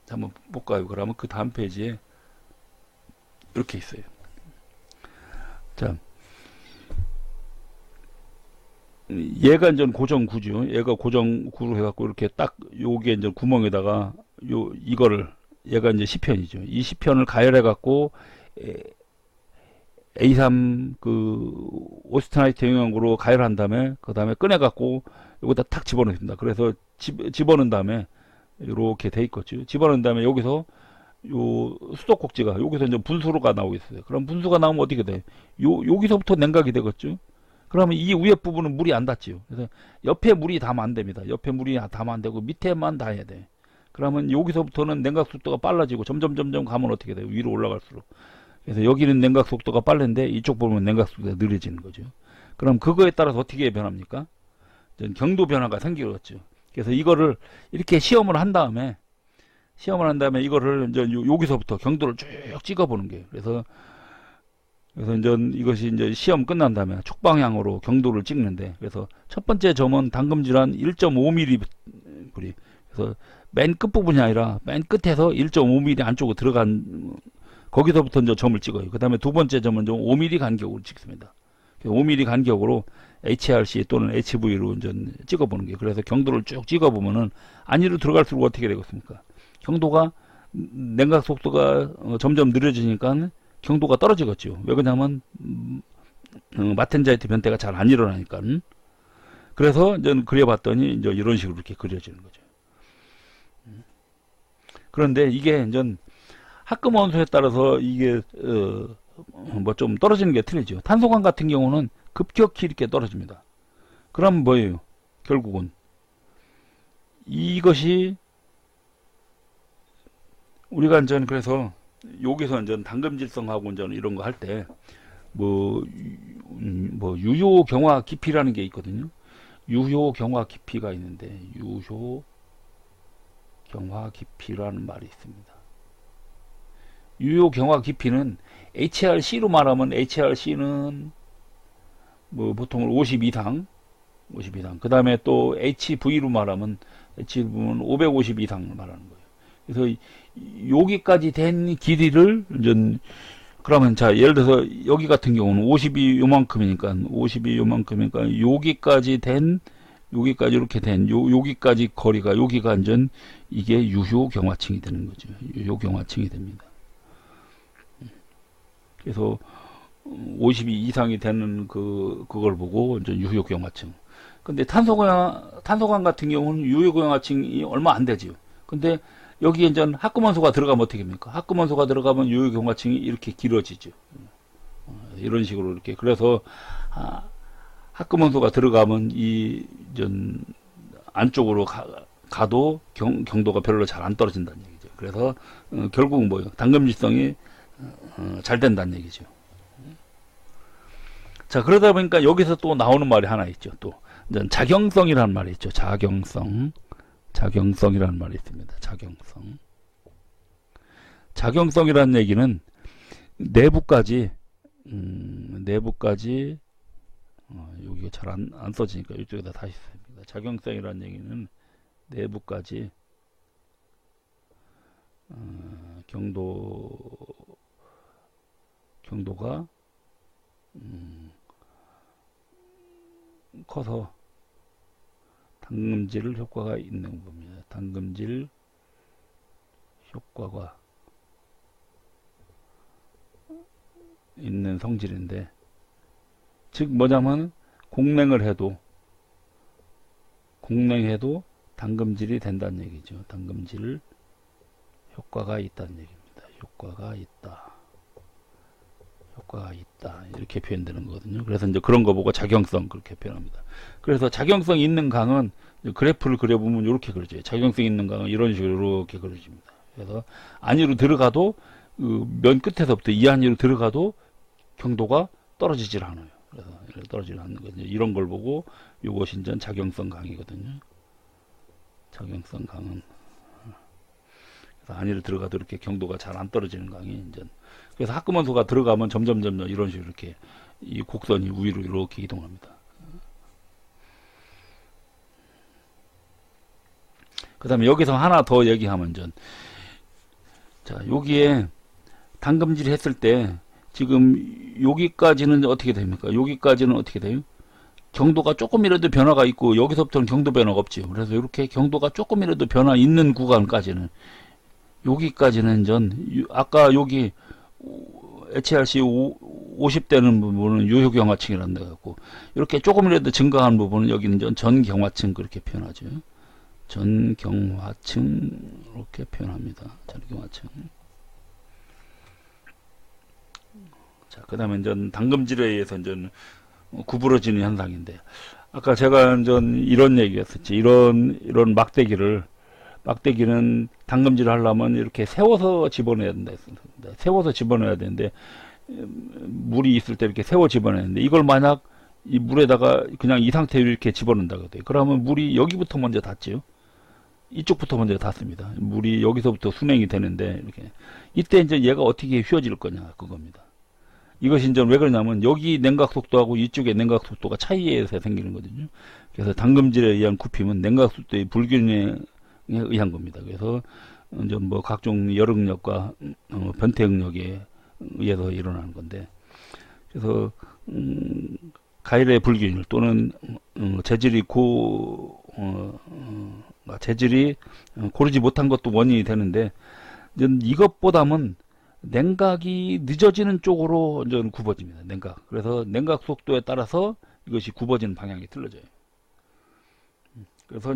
S1: 한번 볼까요? 그러면 그 다음 페이지에 이렇게 있어요. 자, 얘가 이제 고정구죠. 얘가 고정구로 해갖고 이렇게 딱 요게 이제 구멍에다가 이거를 얘가 이제 시편이죠. 이 시편을 가열해갖고 A3 그 오스트나이트 영역으로 가열한 다음에 그 다음에 꺼내갖고 여기다 탁 집어넣습니다. 그래서 집어넣은 다음에 이렇게 돼 있겠죠. 집어넣은 다음에 여기서 요 수도꼭지가 여기서 이제 분수로가 나오겠어요. 그럼 분수가 나오면 어떻게 돼? 여기서부터 냉각이 되겠죠. 그러면 이 위에 부분은 물이 안 닿지요. 그래서 옆에 물이 닿으면 안 됩니다. 옆에 물이 닿으면 안 되고 밑에만 닿아야 돼. 그러면 여기서부터는 냉각 속도가 빨라지고 점점 가면 어떻게 돼요? 위로 올라갈수록. 그래서 여기는 냉각 속도가 빠른데 이쪽 보면 냉각 속도가 느려지는 거죠. 그럼 그거에 따라서 어떻게 변합니까? 경도 변화가 생기겠죠. 그래서 이거를 이렇게 시험을 한 다음에 이거를 이제 여기서부터 경도를 쭉 찍어보는 거예요. 그래서 이제 이것이 이제 시험 끝난 다음에 촉방향으로 경도를 찍는데, 그래서 첫 번째 점은 당금질한 1.5mm 불이, 그래서 맨 끝부분이 아니라 맨 끝에서 1.5mm 안쪽으로 들어간 거기서부터 이제 점을 찍어요. 그 다음에 두 번째 점은 좀 5mm 간격으로 찍습니다. 5mm 간격으로 HRC 또는 HV로 이제 찍어보는 게, 그래서 경도를 쭉 찍어보면은 안으로 들어갈수록 어떻게 되겠습니까? 경도가 냉각 속도가 점점 느려지니까 경도가 떨어지겠죠. 왜 그러냐면 마텐자이트 변태가 잘 안 일어나니까. 그래서 이제 그려봤더니 이제 이런 식으로 이렇게 그려지는 거죠. 그런데 이게 이제 합금 원소에 따라서 이게 뭐 좀 떨어지는 게 틀리죠. 탄소광 같은 경우는 급격히 이렇게 떨어집니다. 그럼 뭐예요? 결국은 이것이 우리가 이제 그래서 여기서 이제 당금질성하고 이제 이런 거 할 때 뭐 유효 경화 깊이라는 게 있거든요. 유효 경화 깊이가 있는데 유효 경화 깊이라는 말이 있습니다. 유효 경화 깊이는 HRC로 말하면 HRC는 뭐 보통 50 이상 그 다음에 또 HV로 말하면 HV는 550 이상을 말하는 거예요. 그래서 여기까지 된 길이를 이제 그러면 자 예를 들어서 여기 같은 경우는 50이 요만큼이니까 여기까지 이렇게 된 여기까지 거리가 여기가 이제 이게 유효 경화층이 되는 거죠. 유효 경화층이 됩니다. 그래서 50이 이상이 되는 그걸 보고 이제 유효 경화층. 근데 탄소광 같은 경우는 유효 경화층이 얼마 안 되지요. 근데 여기에 이제 합금원소가 들어가면 어떻게 됩니까? 합금원소가 들어가면 유효 경화층이 이렇게 길어지죠. 이런 식으로 이렇게. 그래서 합금원소가 들어가면 이 안쪽으로 가도 경도가 별로 잘 안 떨어진다는 얘기죠. 그래서 결국은 뭐예요? 당금질성이 잘 된다는 얘기죠. 자, 그러다 보니까 여기서 또 나오는 말이 하나 있죠. 또 작용성이라는 말이 있죠. 작용성이라는 말이 있습니다. 작용성이라는 얘기는 내부까지 여기가 잘 안 써지니까 이쪽에다 다시 씁니다. 작용성이라는 얘기는 내부까지 경도가 커서 당금질 효과가 있는 겁니다. 당금질 효과가 있는 성질인데, 즉 뭐냐면 공냉해도 당금질이 된다는 얘기죠. 당금질 효과가 있다는 얘기입니다. 효과가 있다 이렇게 표현되는 거거든요. 그래서 이제 그런 거 보고 작용성 그렇게 표현합니다. 그래서 작용성 있는 강은 그래프를 그려보면 이렇게 그려져요. 작용성 있는 강은 이런 식으로 이렇게 그려집니다. 그래서 안으로 들어가도 면 끝에서부터 이 안으로 들어가도 경도가 떨어지질 않아요. 그래서 떨어지지 않는 거죠. 이런 걸 보고 이것이 이제 작용성 강이거든요. 작용성 강은 그래서 안으로 들어가도 이렇게 경도가 잘 안 떨어지는 강이 이제. 그래서 합금원소가 들어가면 점점 이런 식으로 이렇게 이 곡선이 위로 이렇게 이동합니다. 그 다음에 여기서 하나 더 얘기하면 자, 여기에 당금질 했을 때 지금 여기까지는 어떻게 됩니까? 여기까지는 어떻게 돼요? 경도가 조금이라도 변화가 있고 여기서부터는 경도 변화가 없지요. 그래서 이렇게 경도가 조금이라도 변화 있는 구간까지는 여기까지는 아까 여기 HRC 50대는 부분은 유효경화층이라는 데 갖고 이렇게 조금이라도 증가한 부분은 여기는 전경화층 그렇게 표현하죠. 전경화층 이렇게 표현합니다. 전경화층. 자, 그 다음에 당금질에 의해서 구부러지는 현상인데, 아까 제가 이런 얘기였었지. 이런 막대기는 당금질을 하려면 이렇게 세워서 집어넣어야 된다 했습니다. 세워서 집어넣어야 되는데, 물이 있을 때 이렇게 세워 집어넣어야 되는데, 이걸 만약 이 물에다가 그냥 이 상태로 이렇게 집어넣는다고 돼요. 그러면 물이 여기부터 먼저 닿지요. 이쪽부터 먼저 닿습니다. 물이 여기서부터 순행이 되는데, 이렇게. 이때 얘가 어떻게 휘어질 거냐, 그겁니다. 이것이 왜 그러냐면, 여기 냉각 속도하고 이쪽의 냉각 속도가 차이에서 생기는 거거든요. 그래서 당금질에 의한 굽힘은 냉각 속도의 불균형에 의한 겁니다. 그래서, 각종 열응력과, 변태 응력에 의해서 일어나는 건데, 그래서, 가열의 불균형 또는, 재질이 고르지 못한 것도 원인이 되는데, 이것보다는 냉각이 늦어지는 쪽으로 굽어집니다. 냉각. 그래서 냉각 속도에 따라서 이것이 굽어지는 방향이 틀려져요. 그래서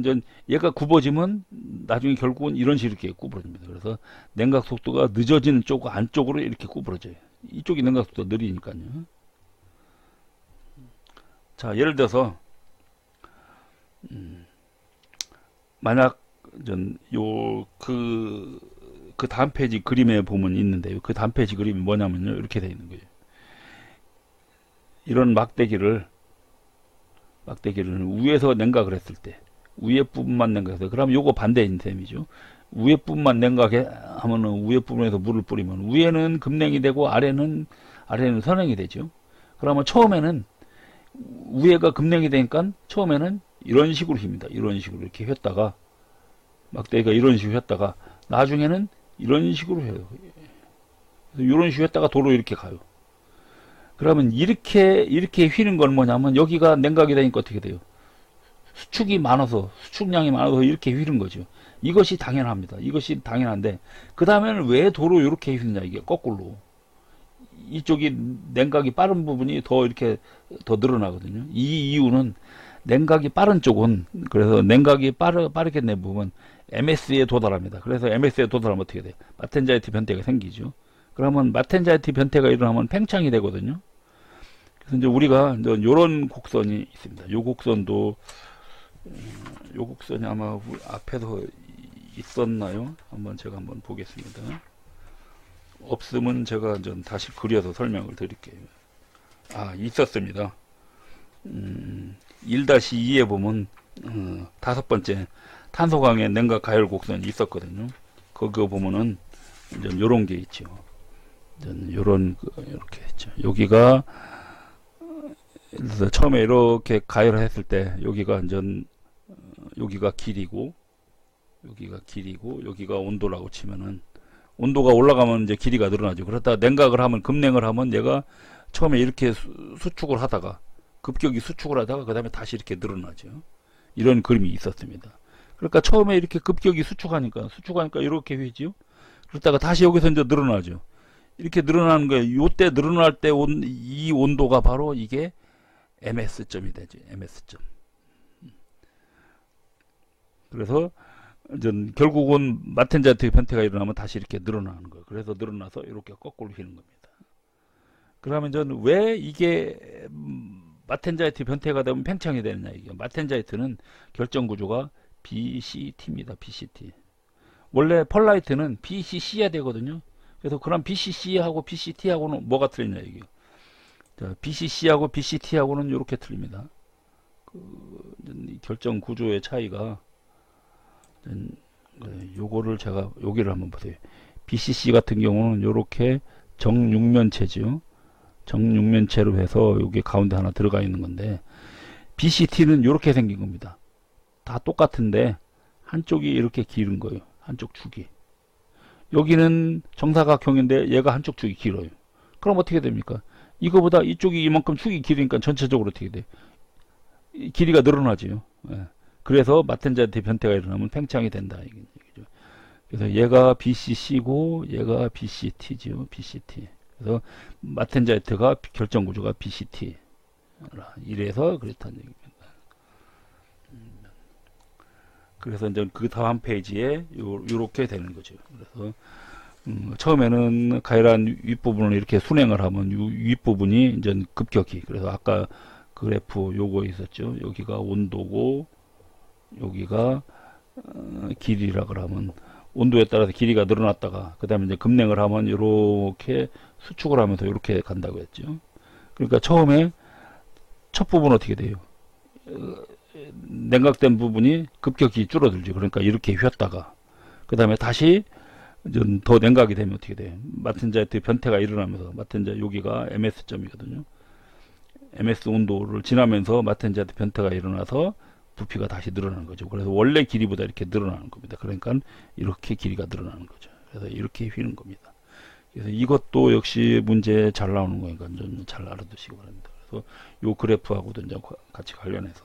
S1: 얘가 굽어지면 나중에 결국은 이런 식으로 이렇게 구부러집니다. 그래서 냉각 속도가 늦어지는 쪽 안쪽으로 이렇게 구부러져요. 이쪽이 냉각 속도가 느리니까요. 자, 예를 들어서 만약 그 다음 페이지 그림에 보면 있는데요. 그 다음 페이지 그림이 뭐냐면요. 이렇게 되어 있는 거예요. 이런 막대기를 위에서 냉각을 했을 때, 위에 부분만 냉각해서, 그러면 요거 반대인 셈이죠. 위에 부분만 냉각해 하면은 위에 부분에서 물을 뿌리면 위에는 급냉이 되고 아래는 선행이 되죠. 그러면 처음에는 위에가 급냉이 되니까 처음에는 이런 식으로 휩니다. 이런 식으로 이렇게 휘었다가, 막대기가 이런 식으로 휘었다가 나중에는 이런 식으로 해요. 이런 식으로 했다가 도로 이렇게 가요. 그러면 이렇게 휘는 건 뭐냐면 여기가 냉각이 되니까 어떻게 돼요? 수축량이 많아서 이렇게 휘는 거죠. 이것이 당연합니다. 이것이 당연한데 그 다음에는 왜 도로 이렇게 휘느냐, 이게 거꾸로. 이쪽이 냉각이 빠른 부분이 이렇게 더 늘어나거든요. 이 이유는 냉각이 빠른 쪽은, 그래서 냉각이 빠르게 낸 부분 MS에 도달합니다. 그래서 MS에 도달하면 어떻게 돼요? 마텐자이트 변태가 생기죠. 그러면 마텐자이트 변태가 일어나면 팽창이 되거든요. 그래서 우리가 요런 곡선이 있습니다. 요 곡선이 아마 앞에서 있었나요? 제가 한번 보겠습니다. 없으면 제가 다시 그려서 설명을 드릴게요. 있었습니다. 1-2에 보면 다섯 번째 탄소강의 냉각 가열 곡선이 있었거든요. 그거 보면은 요런 게 있죠. 이렇게 했죠. 여기가 그래서 처음에 이렇게 가열을 했을 때 여기가 여기가 길이고 여기가 온도라고 치면은, 온도가 올라가면 길이가 늘어나죠. 그렇다 냉각을 하면, 급냉을 하면 얘가 처음에 이렇게 수축을 하다가 급격히 수축을 하다가 그 다음에 다시 이렇게 늘어나죠. 이런 그림이 있었습니다. 그러니까 처음에 이렇게 급격히 수축하니까 이렇게 휘지요. 그러다가 다시 여기서 늘어나죠. 이렇게 늘어나는 거예요. 요때 늘어날 때 이 온도가 바로 이게 MS점이 되죠. MS점. 그래서 결국은 마텐자이트 변태가 일어나면 다시 이렇게 늘어나는 거예요. 그래서 늘어나서 이렇게 거꾸로 휘는 겁니다. 그러면 왜 이게 마텐자이트 변태가 되면 팽창이 되느냐, 이게. 마텐자이트는 결정 구조가 BCT입니다. BCT. 원래 펄라이트는 BCC야 되거든요. 그래서 그럼 BCC하고 BCT하고는 뭐가 틀리냐, 이게. BCC하고 BCT하고는 이렇게 틀립니다. 결정 구조의 차이가, 요거를 여기를 한번 보세요. BCC 같은 경우는 이렇게 정육면체죠. 정육면체로 해서 여기 가운데 하나 들어가 있는 건데, BCT는 이렇게 생긴 겁니다. 다 똑같은데 한쪽이 이렇게 길은 거예요. 한쪽 축이. 여기는 정사각형인데 얘가 한쪽 축이 길어요. 그럼 어떻게 됩니까? 이거보다 이쪽이 이만큼 축이 길으니까 전체적으로 어떻게 돼? 길이가 늘어나지요. 예. 그래서 마텐자이트 변태가 일어나면 팽창이 된다. 이거죠. 그래서 얘가 BCC고 얘가 BCT죠. BCT. 그래서 마텐자이트가 결정 구조가 BCT. 이래서 그렇다는 얘기입니다. 그래서 이제 그 다음 페이지에 요렇게 되는 거죠. 그래서 처음에는 가열한 윗부분을 이렇게 순행을 하면 윗부분이 이제 급격히, 그래서 아까 그래프 요거 있었죠. 여기가 온도고 여기가 길이라 그러면 온도에 따라서 길이가 늘어났다가 그 다음에 이제 급냉을 하면 이렇게 수축을 하면서 이렇게 간다고 했죠. 그러니까 처음에 첫 부분 어떻게 돼요? 냉각된 부분이 급격히 줄어들죠. 그러니까 이렇게 휘었다가 그 다음에 다시 좀 더 냉각이 되면 어떻게 돼요? 마텐자이트 변태가 일어나면서, 마텐자 여기가 MS점이거든요. MS 온도를 지나면서 마텐자이트 변태가 일어나서 부피가 다시 늘어나는 거죠. 그래서 원래 길이보다 이렇게 늘어나는 겁니다. 그러니까 이렇게 길이가 늘어나는 거죠. 그래서 이렇게 휘는 겁니다. 그래서 이것도 역시 문제 잘 나오는 거니까 좀 잘 알아두시기 바랍니다. 그래서 요 그래프하고도 이제 같이 관련해서